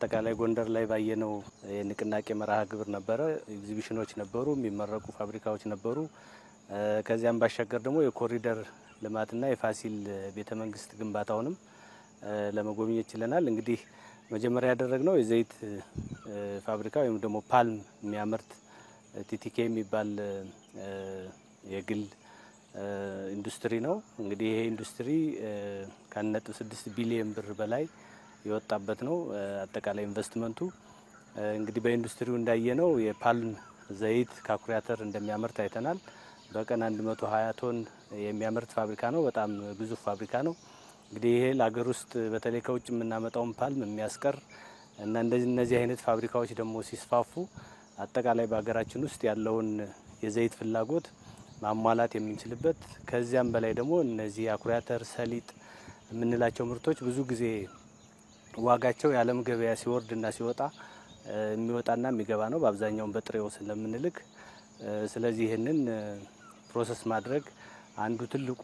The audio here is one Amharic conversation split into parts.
አጠቃላይ ጎንደር ላይ ባየነው የንቅናቄ መርሃ ግብር ነበረ። ኤግዚቢሽኖች ነበሩ፣ የሚመረቁ ፋብሪካዎች ነበሩ። ከዚያም ባሻገር ደግሞ የኮሪደር ልማትና የፋሲል ቤተመንግስት ግንባታውንም ለመጎብኘት ችለናል። እንግዲህ መጀመሪያ ያደረግነው የዘይት ፋብሪካ ወይም ደግሞ ፓልም የሚያመርት ቲቲኬ የሚባል የግል ኢንዱስትሪ ነው። እንግዲህ ይሄ ኢንዱስትሪ ከ1.6 ቢሊዮን ብር በላይ የወጣበት ነው። አጠቃላይ ኢንቨስትመንቱ እንግዲህ በኢንዱስትሪው እንዳየነው የፓልም ዘይት ከአኩሪ አተር እንደሚያመርት አይተናል። በቀን 120 ቶን የሚያመርት ፋብሪካ ነው። በጣም ግዙፍ ፋብሪካ ነው። እንግዲህ ይሄ ለሀገር ውስጥ በተለይ ከውጭ የምናመጣውን ፓልም የሚያስቀር እና እነዚህ አይነት ፋብሪካዎች ደግሞ ሲስፋፉ አጠቃላይ በሀገራችን ውስጥ ያለውን የዘይት ፍላጎት ማሟላት የምንችልበት ከዚያም በላይ ደግሞ እነዚህ አኩሪ አተር፣ ሰሊጥ የምንላቸው ምርቶች ብዙ ጊዜ ዋጋቸው የዓለም ገበያ ሲወርድና ሲወጣ የሚወጣና የሚገባ ነው። በአብዛኛው በጥሬው ስለምንልክ ስለዚህ ይህንን ፕሮሰስ ማድረግ አንዱ ትልቁ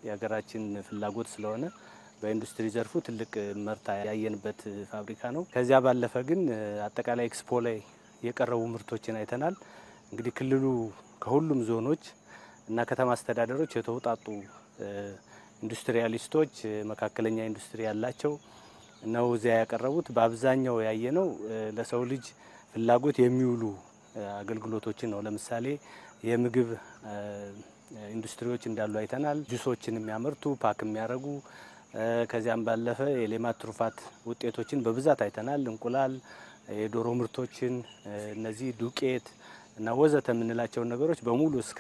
የሀገራችን ፍላጎት ስለሆነ በኢንዱስትሪ ዘርፉ ትልቅ መርታ ያየንበት ፋብሪካ ነው። ከዚያ ባለፈ ግን አጠቃላይ ኤክስፖ ላይ የቀረቡ ምርቶችን አይተናል። እንግዲህ ክልሉ ከሁሉም ዞኖች እና ከተማ አስተዳደሮች የተውጣጡ ኢንዱስትሪያሊስቶች መካከለኛ ኢንዱስትሪ ያላቸው ነው እዚያ ያቀረቡት። በአብዛኛው ያየነው ለሰው ልጅ ፍላጎት የሚውሉ አገልግሎቶችን ነው። ለምሳሌ የምግብ ኢንዱስትሪዎች እንዳሉ አይተናል። ጁሶችን የሚያመርቱ ፓክ የሚያደርጉ ከዚያም ባለፈ የሌማት ትሩፋት ውጤቶችን በብዛት አይተናል። እንቁላል፣ የዶሮ ምርቶችን፣ እነዚህ ዱቄት እና ወዘተ የምንላቸውን ነገሮች በሙሉ እስከ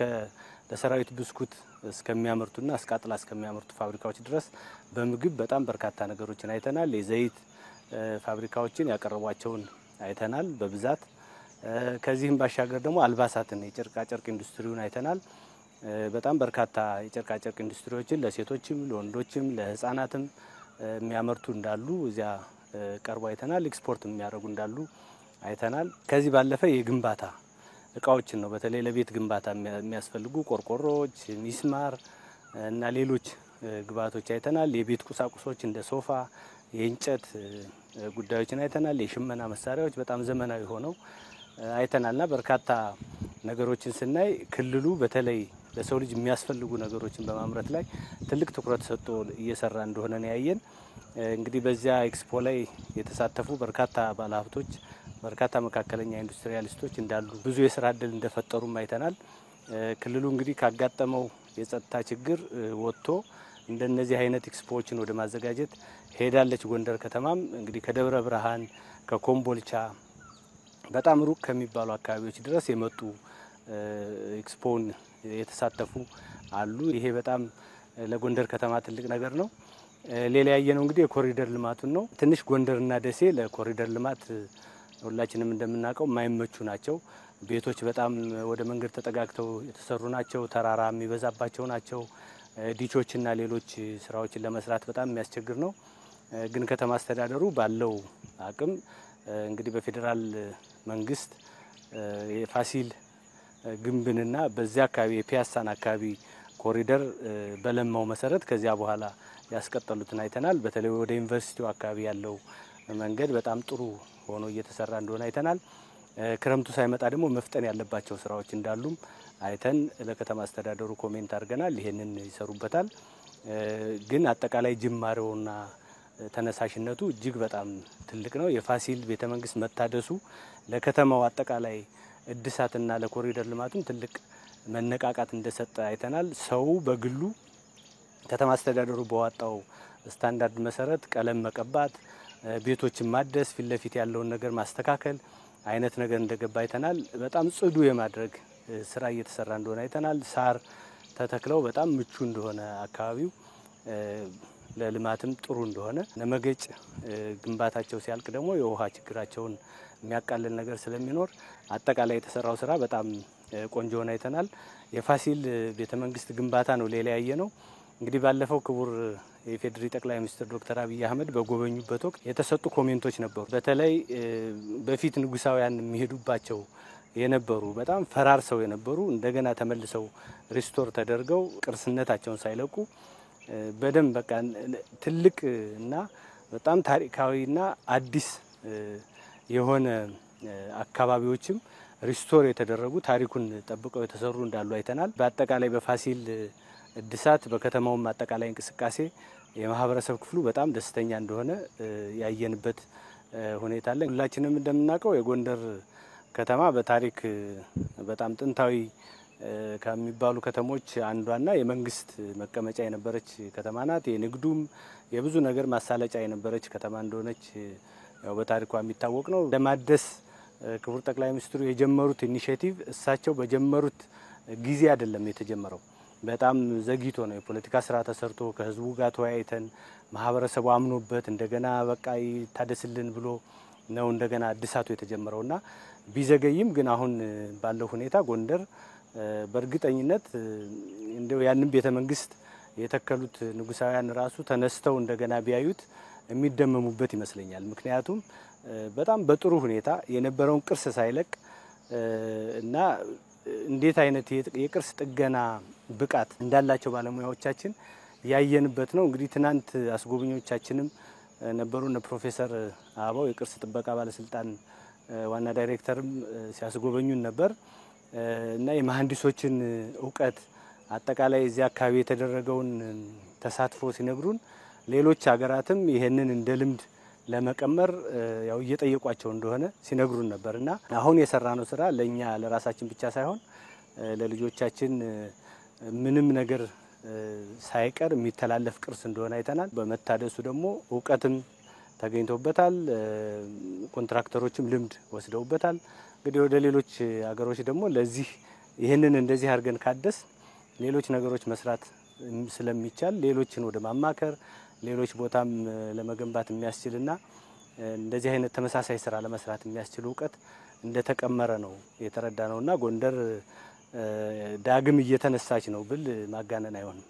ለሰራዊት ብስኩት እስከሚያመርቱና እስከ አጥላ እስከሚያመርቱ ፋብሪካዎች ድረስ በምግብ በጣም በርካታ ነገሮችን አይተናል። የዘይት ፋብሪካዎችን ያቀረቧቸውን አይተናል በብዛት። ከዚህም ባሻገር ደግሞ አልባሳትን የጨርቃ ጨርቅ ኢንዱስትሪውን አይተናል። በጣም በርካታ የጨርቃ ጨርቅ ኢንዱስትሪዎችን ለሴቶችም ለወንዶችም ለህፃናትም የሚያመርቱ እንዳሉ እዚያ ቀርቦ አይተናል። ኤክስፖርት የሚያደርጉ እንዳሉ አይተናል። ከዚህ ባለፈ የግንባታ እቃዎችን ነው። በተለይ ለቤት ግንባታ የሚያስፈልጉ ቆርቆሮዎች፣ ሚስማር እና ሌሎች ግብአቶች አይተናል። የቤት ቁሳቁሶች እንደ ሶፋ፣ የእንጨት ጉዳዮችን አይተናል። የሽመና መሳሪያዎች በጣም ዘመናዊ ሆነው አይተናልና በርካታ ነገሮችን ስናይ ክልሉ በተለይ ለሰው ልጅ የሚያስፈልጉ ነገሮችን በማምረት ላይ ትልቅ ትኩረት ሰጥቶ እየሰራ እንደሆነ ነው ያየን። እንግዲህ በዚያ ኤክስፖ ላይ የተሳተፉ በርካታ ባለሀብቶች፣ በርካታ መካከለኛ ኢንዱስትሪያሊስቶች እንዳሉ ብዙ የስራ እድል እንደፈጠሩም አይተናል። ክልሉ እንግዲህ ካጋጠመው የጸጥታ ችግር ወጥቶ እንደነዚህ አይነት ኤክስፖዎችን ወደ ማዘጋጀት ሄዳለች። ጎንደር ከተማም እንግዲህ ከደብረ ብርሃን ከኮምቦልቻ በጣም ሩቅ ከሚባሉ አካባቢዎች ድረስ የመጡ ኤክስፖን የተሳተፉ አሉ። ይሄ በጣም ለጎንደር ከተማ ትልቅ ነገር ነው። ሌላ ያየነው እንግዲህ የኮሪደር ልማቱን ነው። ትንሽ ጎንደርና ደሴ ለኮሪደር ልማት ሁላችንም እንደምናውቀው የማይመቹ ናቸው። ቤቶች በጣም ወደ መንገድ ተጠጋግተው የተሰሩ ናቸው። ተራራ የሚበዛባቸው ናቸው። ዲቾችና ሌሎች ስራዎችን ለመስራት በጣም የሚያስቸግር ነው። ግን ከተማ አስተዳደሩ ባለው አቅም እንግዲህ በፌዴራል መንግስት የፋሲል ግንብንና በዚያ አካባቢ የፒያሳን አካባቢ ኮሪደር በለማው መሰረት ከዚያ በኋላ ያስቀጠሉትን አይተናል። በተለይ ወደ ዩኒቨርሲቲው አካባቢ ያለው መንገድ በጣም ጥሩ ሆኖ እየተሰራ እንደሆነ አይተናል። ክረምቱ ሳይመጣ ደግሞ መፍጠን ያለባቸው ስራዎች እንዳሉም አይተን ለከተማ አስተዳደሩ ኮሜንት አድርገናል። ይሄንን ይሰሩበታል። ግን አጠቃላይ ጅማሬውና ተነሳሽነቱ እጅግ በጣም ትልቅ ነው። የፋሲል ቤተመንግስት መታደሱ ለከተማው አጠቃላይ እድሳትና ለኮሪደር ልማቱም ትልቅ መነቃቃት እንደሰጠ አይተናል። ሰው በግሉ ከተማ አስተዳደሩ በዋጣው ስታንዳርድ መሰረት ቀለም መቀባት፣ ቤቶችን ማደስ፣ ፊት ለፊት ያለውን ነገር ማስተካከል አይነት ነገር እንደገባ አይተናል። በጣም ጽዱ የማድረግ ስራ እየተሰራ እንደሆነ አይተናል። ሳር ተተክለው በጣም ምቹ እንደሆነ አካባቢው ለልማትም ጥሩ እንደሆነ ለመገጭ ግንባታቸው ሲያልቅ ደግሞ የውሃ ችግራቸውን የሚያቃልል ነገር ስለሚኖር አጠቃላይ የተሰራው ስራ በጣም ቆንጆ ሆነ አይተናል። የፋሲል ቤተመንግስት ግንባታ ነው ሌላ ያየ ነው። እንግዲህ ባለፈው ክቡር የፌዴሪ ጠቅላይ ሚኒስትር ዶክተር አብይ አህመድ በጎበኙበት ወቅት የተሰጡ ኮሜንቶች ነበሩ። በተለይ በፊት ንጉሳውያን የሚሄዱባቸው የነበሩ በጣም ፈራርሰው የነበሩ እንደገና ተመልሰው ሪስቶር ተደርገው ቅርስነታቸውን ሳይለቁ በደንብ በቃ ትልቅ እና በጣም ታሪካዊና አዲስ የሆነ አካባቢዎችም ሪስቶር የተደረጉ ታሪኩን ጠብቀው የተሰሩ እንዳሉ አይተናል። በአጠቃላይ በፋሲል እድሳት በከተማውም አጠቃላይ እንቅስቃሴ የማህበረሰብ ክፍሉ በጣም ደስተኛ እንደሆነ ያየንበት ሁኔታ አለ። ሁላችንም እንደምናውቀው የጎንደር ከተማ በታሪክ በጣም ጥንታዊ ከሚባሉ ከተሞች አንዷና የመንግስት መቀመጫ የነበረች ከተማ ናት። የንግዱም የብዙ ነገር ማሳለጫ የነበረች ከተማ እንደሆነች ያው በታሪኳ የሚታወቅ ነው። ለማደስ ክቡር ጠቅላይ ሚኒስትሩ የጀመሩት ኢኒሼቲቭ እሳቸው በጀመሩት ጊዜ አይደለም የተጀመረው። በጣም ዘግይቶ ነው የፖለቲካ ስራ ተሰርቶ ከህዝቡ ጋር ተወያይተን ማህበረሰቡ አምኖበት እንደገና በቃ ይታደስልን ብሎ ነው እንደገና እድሳቱ የተጀመረውና ቢዘገይም ግን አሁን ባለው ሁኔታ ጎንደር በእርግጠኝነት እንደው ያንን ቤተ መንግስት የተከሉት ንጉሳውያን ራሱ ተነስተው እንደገና ቢያዩት የሚደመሙበት ይመስለኛል። ምክንያቱም በጣም በጥሩ ሁኔታ የነበረውን ቅርስ ሳይለቅ እና እንዴት አይነት የቅርስ ጥገና ብቃት እንዳላቸው ባለሙያዎቻችን ያየንበት ነው። እንግዲህ ትናንት አስጎብኞቻችንም ነበሩና ፕሮፌሰር አበባው የቅርስ ጥበቃ ባለስልጣን ዋና ዳይሬክተርም ሲያስጎበኙን ነበር እና የመሐንዲሶችን እውቀት አጠቃላይ እዚህ አካባቢ የተደረገውን ተሳትፎ ሲነግሩን ሌሎች ሀገራትም ይሄንን እንደ ልምድ ለመቀመር ያው እየጠየቋቸው እንደሆነ ሲነግሩን ነበርና አሁን የሰራነው ስራ ለኛ ለራሳችን ብቻ ሳይሆን ለልጆቻችን ምንም ነገር ሳይቀር የሚተላለፍ ቅርስ እንደሆነ አይተናል። በመታደሱ ደግሞ እውቀትም ተገኝቶበታል። ኮንትራክተሮችም ልምድ ወስደውበታል። እንግዲህ ወደ ሌሎች ሀገሮች ደግሞ ለዚህ ይሄንን እንደዚህ አድርገን ካደስ ሌሎች ነገሮች መስራት ስለሚቻል ሌሎችን ወደ ማማከር ሌሎች ቦታም ለመገንባት የሚያስችልና እንደዚህ አይነት ተመሳሳይ ስራ ለመስራት የሚያስችል እውቀት እንደተቀመረ ነው የተረዳነውና ጎንደር ዳግም እየተነሳች ነው ብል ማጋነን አይሆንም።